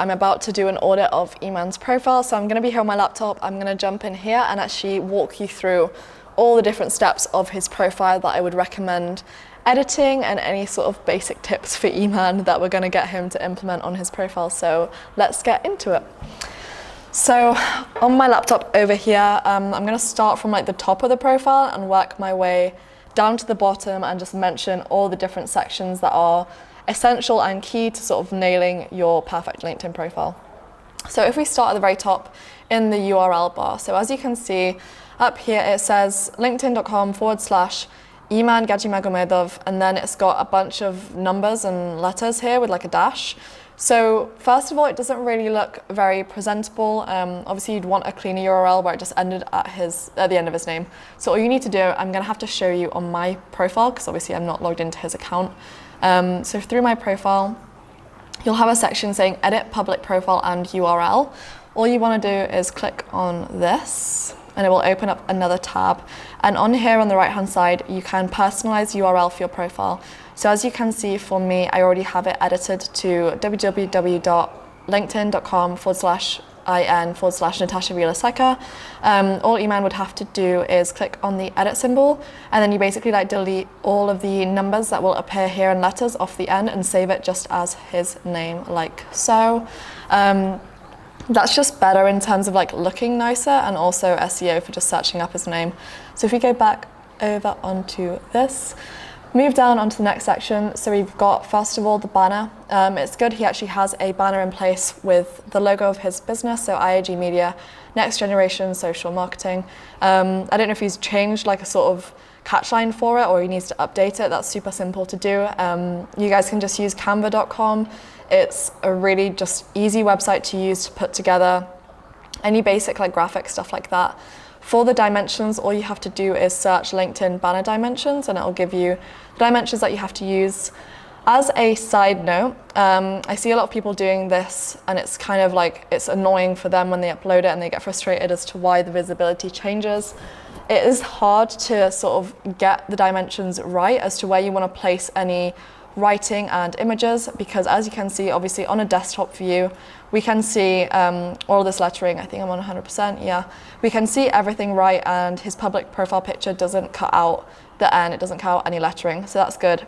I'm about to do an audit of Iman's profile. So I'm going to be here on my laptop. I'm going to jump in here and actually walk you through all the different steps of his profile that I would recommend editing, and any sort of basic tips for Iman that we're going to get him to implement on his profile. So let's get into it. So on my laptop over here, I'm going to start from like the top of the profile and work my way down to the bottom and just mention all the different sections that are essential and key to sort of nailing your perfect LinkedIn profile. So if we start at the very top in the URL bar, so as you can see up here, it says linkedin.com/Iman Gajimagomedov, and then it's got a bunch of numbers and letters here with like a dash. So first of all, it doesn't really look very presentable. Obviously you'd want a cleaner URL where it just ended at the end of his name. So all you need to do, I'm gonna have to show you on my profile, because obviously I'm not logged into his account. So through my profile, you'll have a section saying edit public profile and URL. All you want to do is click on this and it will open up another tab. And on here on the right hand side, you can personalize URL for your profile. So as you can see for me, I already have it edited to www.linkedin.com/in/Natasha Vilaseka. All Iman would have to do is click on the edit symbol, and then you basically like delete all of the numbers that will appear here and letters off the end and save it just as his name, like so. That's just better in terms of like looking nicer, and also SEO for just searching up his name. So if we go back over onto this, move down onto the next section. So we've got, first of all, the banner. It's good he actually has a banner in place with the logo of his business, so IAG Media, Next Generation Social Marketing. I don't know if he's changed like a sort of catchline for it, or he needs to update it. That's super simple to do. You guys can just use canva.com. It's a really just easy website to use to put together any basic like graphic stuff like that. For the dimensions, all you have to do is search LinkedIn banner dimensions, and it'll give you the dimensions that you have to use. As a side note, I see a lot of people doing this, and it's kind of like, it's annoying for them when they upload it and they get frustrated as to why the visibility changes. It is hard to sort of get the dimensions right as to where you want to place any writing and images, because as you can see, obviously on a desktop view, we can see all of this lettering. I think I'm on 100%, yeah. We can see everything right, and his public profile picture doesn't cut out the N, it doesn't cut out any lettering, so that's good.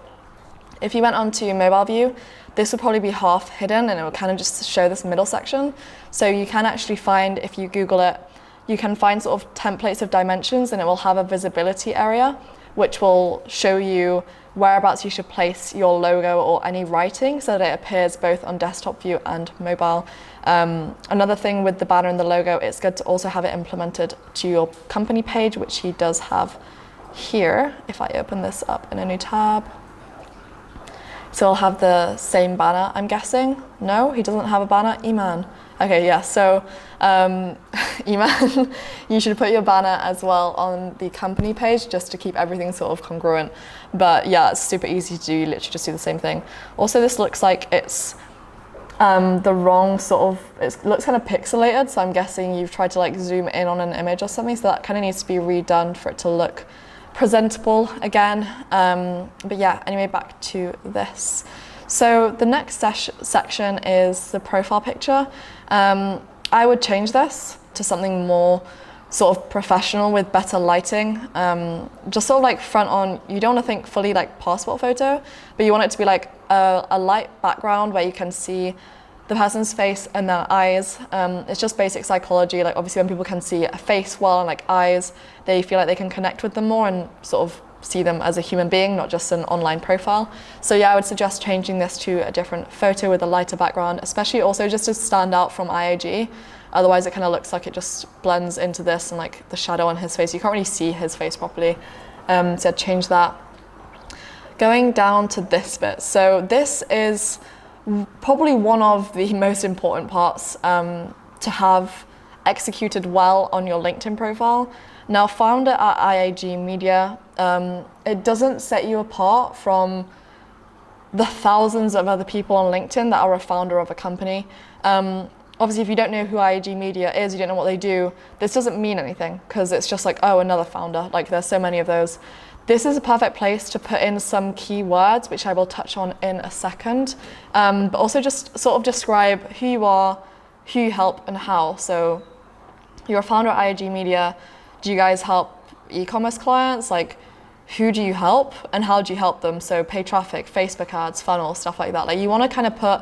If you went on to mobile view, this would probably be half hidden, and it would kind of just show this middle section. So you can actually find, if you Google it, you can find sort of templates of dimensions, and it will have a visibility area, which will show you whereabouts you should place your logo or any writing so that it appears both on desktop view and mobile. Another thing with the banner and the logo, it's good to also have it implemented to your company page, which he does have here. If I open this up in a new tab, so I'll have the same banner, I'm guessing. No, he doesn't have a banner. Iman. Okay, yeah, so Iman, you should put your banner as well on the company page just to keep everything sort of congruent. But yeah, it's super easy to do, you literally just do the same thing. Also, this looks like it's the wrong sort of, it looks kind of pixelated, so I'm guessing you've tried to like zoom in on an image or something, so that kind of needs to be redone for it to look presentable again. But yeah, anyway, back to this. So the next section is the profile picture. I would change this to something more sort of professional with better lighting. Just sort of like front on, you don't want to think fully like passport photo, but you want it to be like a light background where you can see the person's face and their eyes. It's just basic psychology. Like obviously when people can see a face well and like eyes, they feel like they can connect with them more and sort of see them as a human being, not just an online profile. So yeah, I would suggest changing this to a different photo with a lighter background, especially also just to stand out from IAG. Otherwise it kind of looks like it just blends into this and like the shadow on his face. You can't really see his face properly. So I'd change that. Going down to this bit. So this is probably one of the most important parts to have executed well on your LinkedIn profile. Now, founder at IAG Media, it doesn't set you apart from the thousands of other people on LinkedIn that are a founder of a company. obviously if you don't know who IAG Media is, you don't know what they do, this doesn't mean anything because it's just like, oh, another founder. Like there's so many of those. This is a perfect place to put in some keywords, which I will touch on in a second, but also just sort of describe who you are, who you help, and how. So you're a founder at IAG Media. Do you guys help e-commerce clients? Like, who do you help and how do you help them? So paid traffic, Facebook ads, funnels, stuff like that. Like you want to kind of put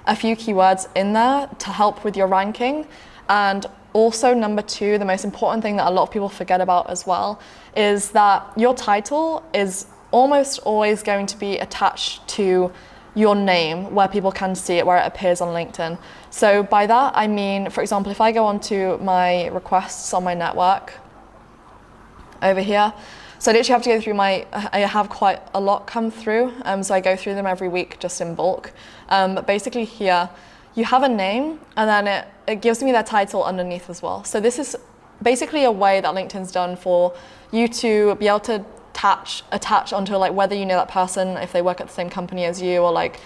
a few keywords in there to help with your ranking. And also number two, the most important thing that a lot of people forget about as well is that your title is almost always going to be attached to your name where people can see it, where it appears on LinkedIn. So by that, I mean, for example, if I go onto my requests on my network over here, so I literally have to go through I have quite a lot come through, so I go through them every week just in bulk. But basically here, you have a name and then it gives me their title underneath as well. So this is basically a way that LinkedIn's done for you to be able to attach onto like whether you know that person, if they work at the same company as you, or like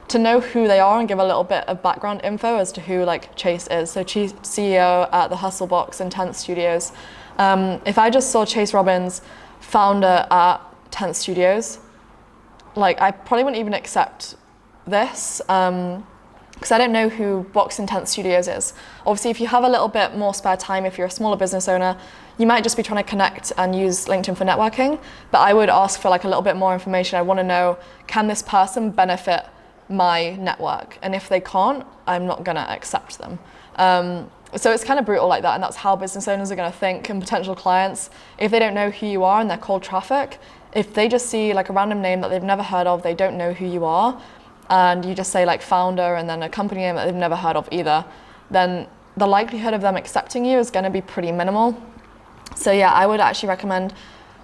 to know who they are and give a little bit of background info as to who like Chase is. So Chief CEO at the Hustle Box and 10th Studios. If I just saw Chase Robbins, founder at 10th Studios, like I probably wouldn't even accept this because I don't know who Box and 10th Studios is. Obviously, if you have a little bit more spare time, if you're a smaller business owner, you might just be trying to connect and use LinkedIn for networking, but I would ask for like a little bit more information. I want to know, can this person benefit my network? And if they can't, I'm not going to accept them. So it's kind of brutal like that, and that's how business owners are going to think, and potential clients, if they don't know who you are and they're cold traffic, if they just see like a random name that they've never heard of, they don't know who you are, and you just say like founder and then a company name that they've never heard of either, then the likelihood of them accepting you is going to be pretty minimal. So yeah, I would actually recommend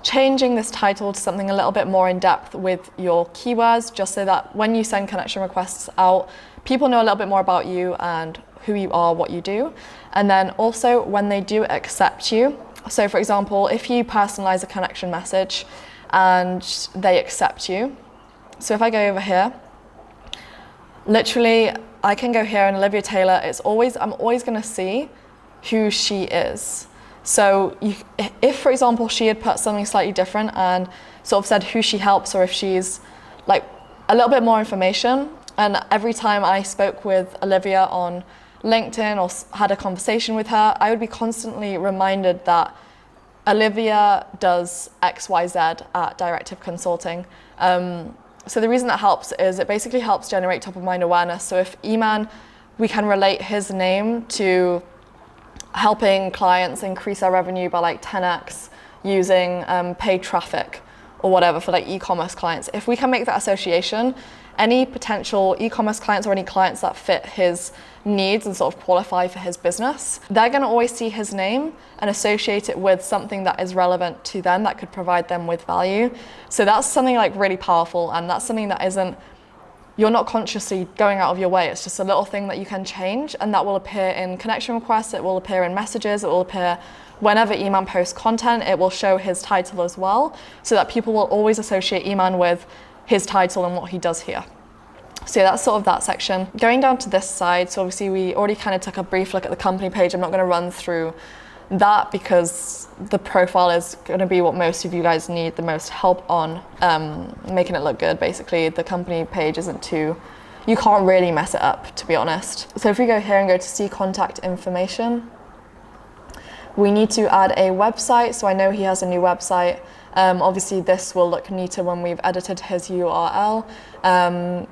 changing this title to something a little bit more in depth with your keywords, just so that when you send connection requests out, people know a little bit more about you and who you are, what you do. And then also when they do accept you, so for example, if you personalize a connection message and they accept you, so if I go over here, literally I can go here and Olivia Taylor, I'm always going to see who she is. So if for example she had put something slightly different and sort of said who she helps, or if she's like a little bit more information, and every time I spoke with Olivia on LinkedIn or had a conversation with her, I would be constantly reminded that Olivia does XYZ at Directive Consulting. So the reason that helps is it basically helps generate top of mind awareness. So if Eman, we can relate his name to helping clients increase their revenue by like 10x using paid traffic or whatever for like e-commerce clients. If we can make that association, any potential e-commerce clients or any clients that fit his needs and sort of qualify for his business, they're going to always see his name and associate it with something that is relevant to them, that could provide them with value. So that's something like really powerful, and that's something that you're not consciously going out of your way. It's just a little thing that you can change, and that will appear in connection requests, it will appear in messages, it will appear whenever Eman posts content, it will show his title as well, so that people will always associate Eman with his title and what he does here. So yeah, that's sort of that section. Going down to this side, so obviously we already kind of took a brief look at the company page. I'm not going to run through that because the profile is going to be what most of you guys need the most help on, making it look good. Basically, the company page you can't really mess it up, to be honest. So if we go here and go to see contact information, we need to add a website. So I know he has a new website. Obviously this will look neater when we've edited his URL.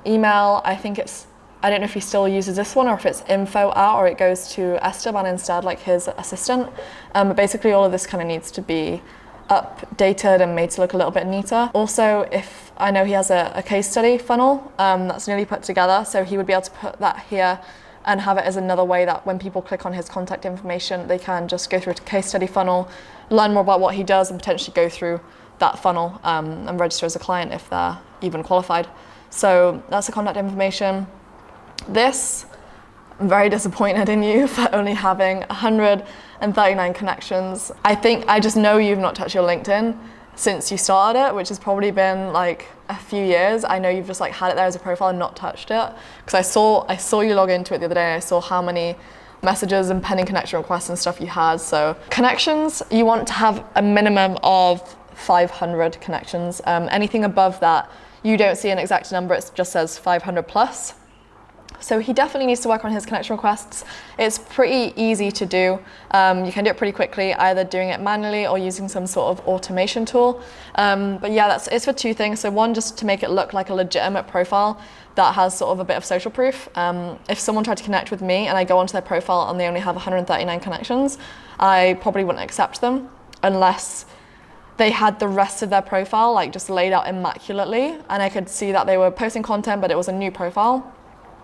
Email, I don't know if he still uses this one or if it's info at, or it goes to Esteban instead, like his assistant. But basically all of this kind of needs to be updated and made to look a little bit neater. Also, if I know he has a case study funnel that's nearly put together, so he would be able to put that here and have it as another way that when people click on his contact information, they can just go through a case study funnel, learn more about what he does, and potentially go through that funnel and register as a client if they're even qualified. So that's the contact information. This, I'm very disappointed in you for only having 139 connections. I just know you've not touched your LinkedIn since you started it, which has probably been like a few years. I know you've just like had it there as a profile and not touched it, because I saw you log into it the other day and I saw how many messages and pending connection requests and stuff you had. So connections, you want to have a minimum of 500 connections. Anything above that, you don't see an exact number, it just says 500 plus. So he definitely needs to work on his connection requests. It's pretty easy to do. You can do it pretty quickly, either doing it manually or using some sort of automation tool. But yeah, it's for 2 things. So one, just to make it look like a legitimate profile that has sort of a bit of social proof. If someone tried to connect with me and I go onto their profile and they only have 139 connections, I probably wouldn't accept them unless they had the rest of their profile like just laid out immaculately and I could see that they were posting content but it was a new profile.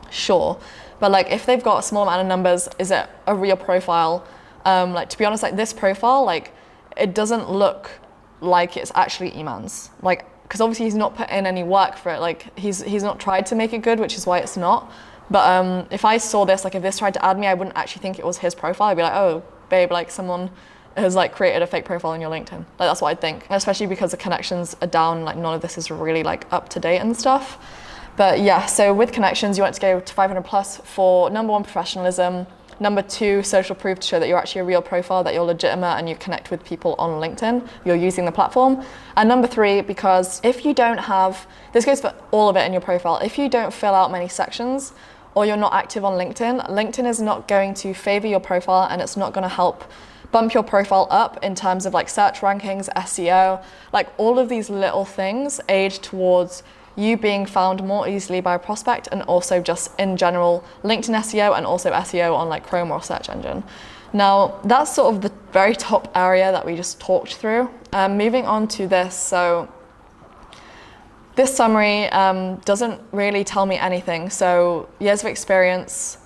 Sure, but like if they've got a small amount of numbers, is it a real profile? Like to be honest, like this profile, like it doesn't look like it's actually Iman's, like because obviously he's not put in any work for it. Like he's not tried to make it good, which is why it's not. But if I saw this, like if this tried to add me, I wouldn't actually think it was his profile. I'd be like, oh babe, like someone has like created a fake profile on your LinkedIn. Like that's what I'd think, and especially because the connections are down. Like none of this is really like up to date and stuff. But yeah, so with connections, you want to go to 500 plus for number 1, professionalism, number 2, social proof to show that you're actually a real profile, that you're legitimate and you connect with people on LinkedIn, you're using the platform. And number 3, because if you don't have, this goes for all of it in your profile, if you don't fill out many sections or you're not active on LinkedIn, LinkedIn is not going to favor your profile and it's not going to help bump your profile up in terms of like search rankings, SEO, like all of these little things aid towards you being found more easily by a prospect and also just in general LinkedIn SEO and also SEO on like Chrome or search engine. Now that's sort of the very top area that we just talked through. Moving on to this, so this summary doesn't really tell me anything. So years of experience,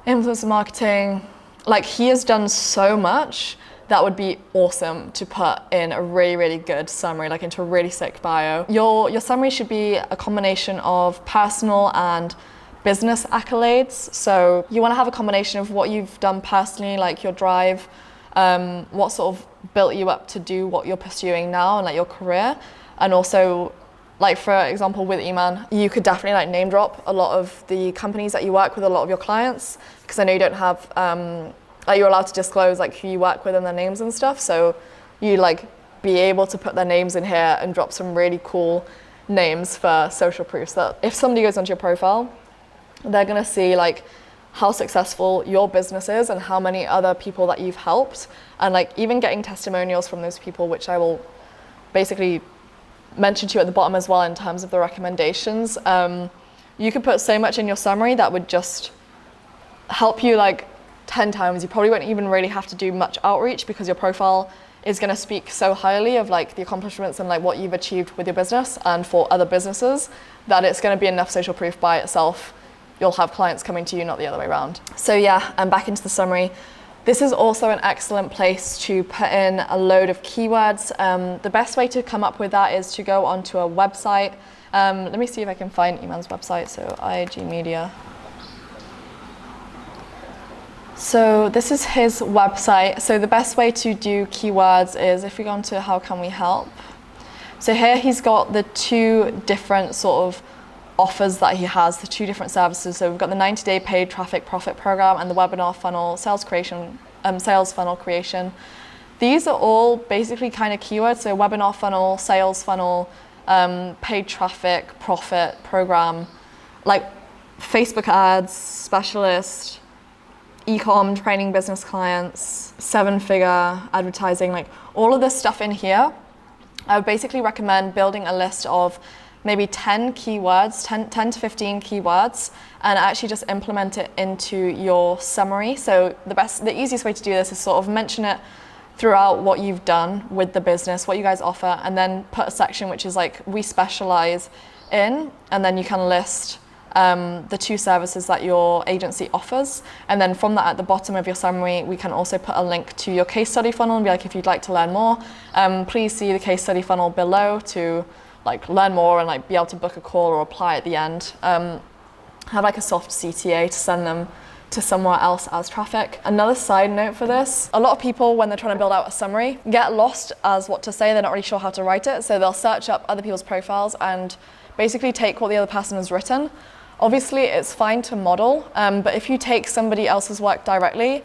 influencer marketing, like he has done so much that would be awesome to put in a really, really good summary, like into a really sick bio. Your summary should be a combination of personal and business accolades. So you want to have a combination of what you've done personally, like your drive, what sort of built you up to do what you're pursuing now and like your career. And also, like for example, with Iman, you could definitely like name drop a lot of the companies that you work with, a lot of your clients, because I know you don't have, like you're allowed to disclose like who you work with and their names and stuff. So you like be able to put their names in here and drop some really cool names for social proof, so that if somebody goes onto your profile, they're gonna see like how successful your business is and how many other people that you've helped, and like even getting testimonials from those people, which I will basically mention to you at the bottom as well in terms of the recommendations. You could put so much in your summary that would just help you like 10 times. You probably won't even really have to do much outreach because your profile is going to speak so highly of like the accomplishments and like what you've achieved with your business and for other businesses that it's going to be enough social proof by itself. You'll have clients coming to you, not the other way around. So yeah, and back into the summary. This is also an excellent place to put in a load of keywords. The best way to come up with that is to go onto a website. Let me see if I can find Iman's website. So IG Media. So this is his website. So the best way to do keywords is if we go on to how can we help. So here he's got the 2 different sort of offers that he has, the 2 different services. So we've got the 90-day paid traffic profit program and the webinar funnel sales funnel creation. These are all basically kind of keywords. So webinar funnel, sales funnel, paid traffic, profit program, like Facebook ads, specialist, e-com, training business clients, 7-figure advertising, like all of this stuff in here. I would basically recommend building a list of maybe 10 keywords, 10 to 15 keywords, and actually just implement it into your summary. So the easiest way to do this is sort of mention it throughout what you've done with the business, what you guys offer, and then put a section which is like, we specialize in, and then you can list the 2 services that your agency offers. And then from that, at the bottom of your summary, we can also put a link to your case study funnel and be like, if you'd like to learn more, please see the case study funnel below to like learn more and like be able to book a call or apply at the end. Have like a soft CTA to send them to somewhere else as traffic. Another side note for this, a lot of people when they're trying to build out a summary get lost as what to say. They're not really sure how to write it. So they'll search up other people's profiles and basically take what the other person has written. Obviously, it's fine to model, but if you take somebody else's work directly,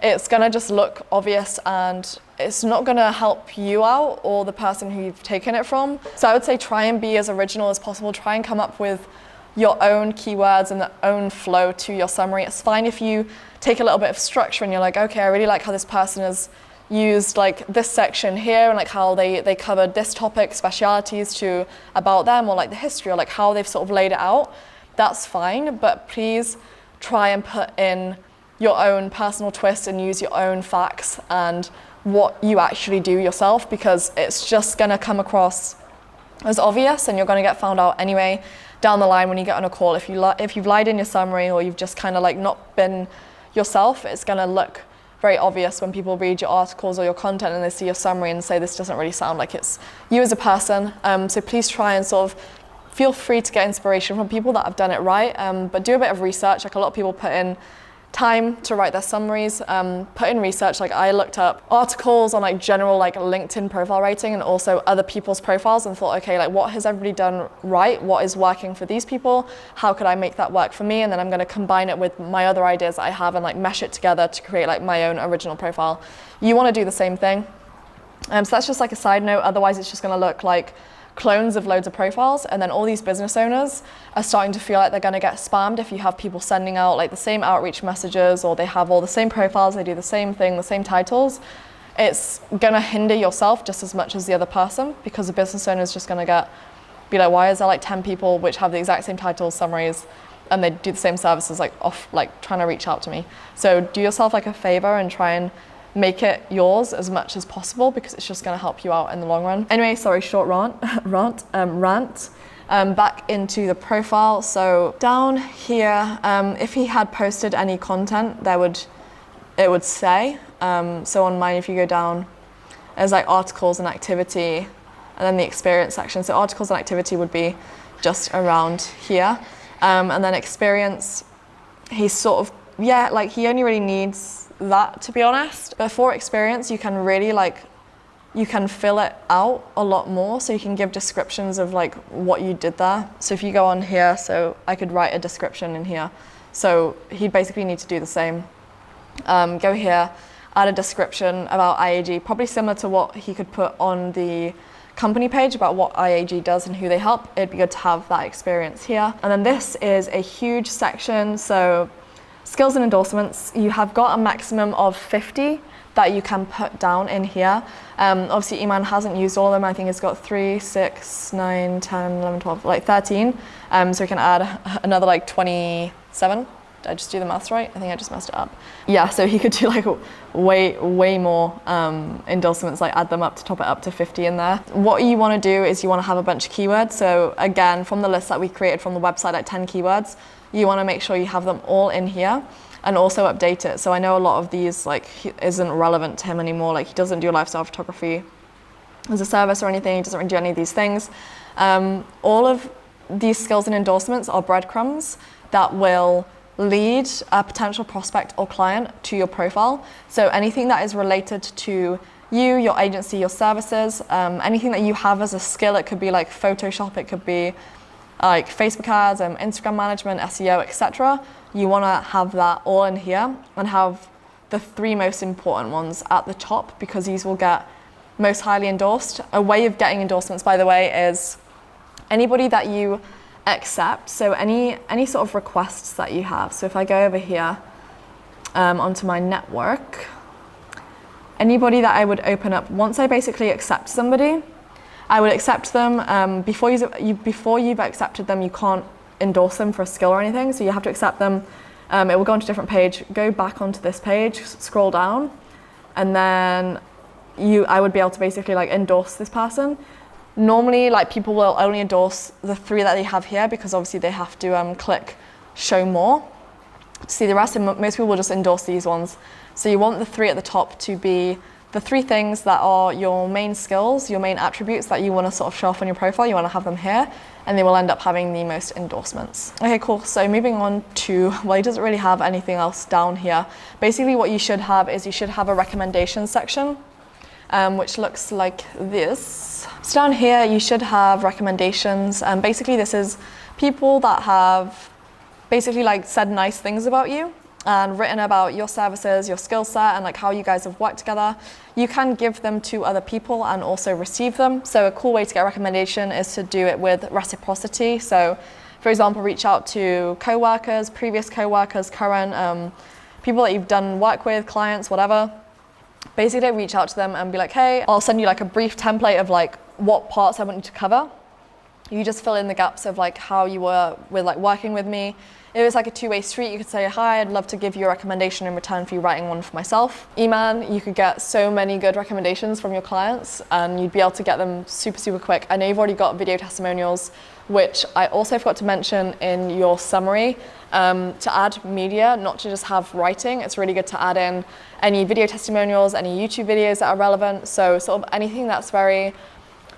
it's gonna just look obvious and it's not gonna help you out or the person who you've taken it from. So I would say try and be as original as possible. Try and come up with your own keywords and the own flow to your summary. It's fine if you take a little bit of structure and you're like, okay, I really like how this person has used like this section here and like how they covered this topic, specialities to about them, or like the history, or like how they've sort of laid it out. That's fine, but please try and put in your own personal twist and use your own facts and what you actually do yourself, because it's just gonna come across as obvious and you're gonna get found out anyway down the line when you get on a call. If you've lied in your summary or you've just kind of like not been yourself, it's gonna look very obvious when people read your articles or your content and they see your summary and say this doesn't really sound like it's you as a person. So please try and sort of feel free to get inspiration from people that have done it right, but do a bit of research. Like a lot of people put in time to write their summaries, put in research. Like I looked up articles on like general like LinkedIn profile writing and also other people's profiles and thought, okay, like what has everybody done right? What is working for these people? How could I make that work for me? And then I'm gonna combine it with my other ideas that I have and like mesh it together to create like my own original profile. You wanna do the same thing. So that's just like a side note. Otherwise it's just gonna look like clones of loads of profiles, and then all these business owners are starting to feel like they're going to get spammed if you have people sending out like the same outreach messages, or they have all the same profiles, they do the same thing, the same titles. It's going to hinder yourself just as much as the other person, because the business owner is just going to be like, why is there like 10 people which have the exact same titles, summaries, and they do the same services, like trying to reach out to me. So do yourself like a favor and try and make it yours as much as possible, because it's just going to help you out in the long run. Anyway, sorry, short rant. Back into the profile. So down here, if he had posted any content, it would say. So on mine, if you go down, there's like articles and activity, and then the experience section. So articles and activity would be just around here, and then experience. He's sort of he only really needs that, to be honest. But for experience, you can really you can fill it out a lot more, so you can give descriptions of like what you did there. So if you go on here, so I could write a description in here, so he'd basically need to do the same. Go here, add a description about IAG, probably similar to what he could put on the company page about what IAG does and who they help. It'd be good to have that experience here. And then this is a huge section, so skills and endorsements. You have got a maximum of 50 that you can put down in here. Obviously Iman hasn't used all of them. I think it's got 3, 6, 9, 10, 11, 12, like 13. So we can add another like 27. Did I just do the maths right? I think I just messed it up. Yeah, so he could do like way more endorsements, like add them up to top it up to 50 in there. What you want to do is you want to have a bunch of keywords. So again, from the list that we created from the website, like 10 keywords, you want to make sure you have them all in here and also update it. So I know a lot of these isn't relevant to him anymore. Like he doesn't do lifestyle photography as a service or anything. He doesn't really do any of these things. All of these skills and endorsements are breadcrumbs that will lead a potential prospect or client to your profile. So anything that is related to you, your agency, your services, anything that you have as a skill, it could be like Photoshop, it could be like Facebook ads, Instagram management, SEO, etc. You want to have that all in here and have the 3 most important ones at the top, because these will get most highly endorsed. A way of getting endorsements, by the way, is anybody that you accept. So any sort of requests that you have. So if I go over here onto my network, anybody that I would open up, once I basically accept somebody, I would accept them. Before you've accepted them, you can't endorse them for a skill or anything, so you have to accept them. It will go onto a different page, go back onto this page, scroll down, and then I would be able to basically like endorse this person. Normally, like people will only endorse the 3 that they have here, because obviously they have to click show more to see the rest, and most people will just endorse these ones. So you want the 3 at the top to be the 3 things that are your main skills, your main attributes that you want to sort of show off on your profile. You want to have them here, and they will end up having the most endorsements. Okay, cool. So moving on to, well, he doesn't really have anything else down here. Basically what you should have is you should have a recommendations section, which looks like this. So down here you should have recommendations. Basically this is people that have basically like said nice things about you and written about your services, your skill set, and like how you guys have worked together, you can give them to other people and also receive them. So a cool way to get a recommendation is to do it with reciprocity. So for example, reach out to co-workers, previous co-workers, current people that you've done work with, clients, whatever. Basically reach out to them and be like, hey, I'll send you like a brief template of like what parts I want you to cover. You just fill in the gaps of like how you were with like working with me. If it's like a two-way street, you could say, hi, I'd love to give you a recommendation in return for you writing one for myself. Eman, you could get so many good recommendations from your clients and you'd be able to get them super, super quick. I know you've already got video testimonials, which I also forgot to mention in your summary. To add media, not to just have writing, it's really good to add in any video testimonials, any YouTube videos that are relevant. So sort of anything that's very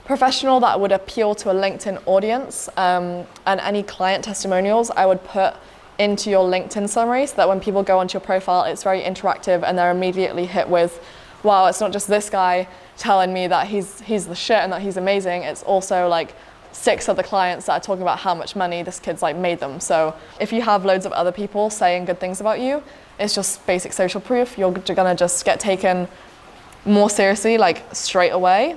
professional that would appeal to a LinkedIn audience, and any client testimonials I would put into your LinkedIn summary so that when people go onto your profile, it's very interactive and they're immediately hit with, wow, it's not just this guy telling me that he's the shit and that he's amazing, it's also like 6 other clients that are talking about how much money this kid's like made them. So if you have loads of other people saying good things about you, it's just basic social proof. You're gonna just get taken more seriously like straight away.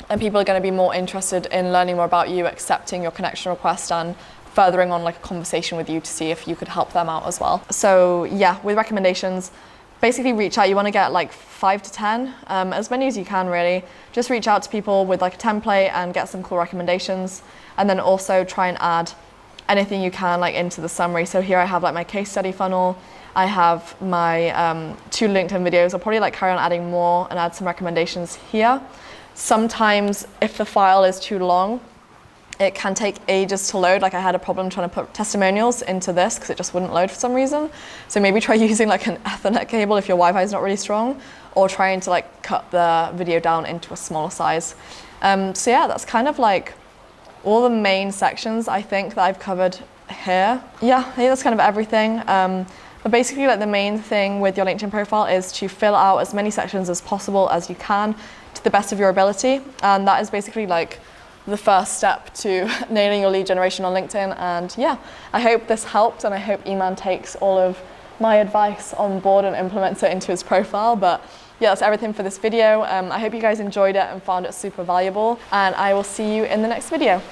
And people are going to be more interested in learning more about you, accepting your connection request and furthering on like a conversation with you to see if you could help them out as well. So yeah, with recommendations, basically reach out. You want to get like 5 to 10, as many as you can really. Just reach out to people with like a template and get some cool recommendations. And then also try and add anything you can like into the summary. So here I have like my case study funnel. I have my 2 LinkedIn videos. I'll probably like carry on adding more and add some recommendations here. Sometimes if the file is too long, it can take ages to load. Like I had a problem trying to put testimonials into this because it just wouldn't load for some reason. So maybe try using like an Ethernet cable if your Wi-Fi is not really strong, or trying to like cut the video down into a smaller size. So yeah, that's kind of like all the main sections I think that I've covered here. Yeah, I think that's kind of everything. But basically like the main thing with your LinkedIn profile is to fill out as many sections as possible as you can to the best of your ability. And that is basically like the first step to nailing your lead generation on LinkedIn. And yeah, I hope this helped, and I hope Eman takes all of my advice on board and implements it into his profile. But yeah, that's everything for this video. I hope you guys enjoyed it and found it super valuable, and I will see you in the next video.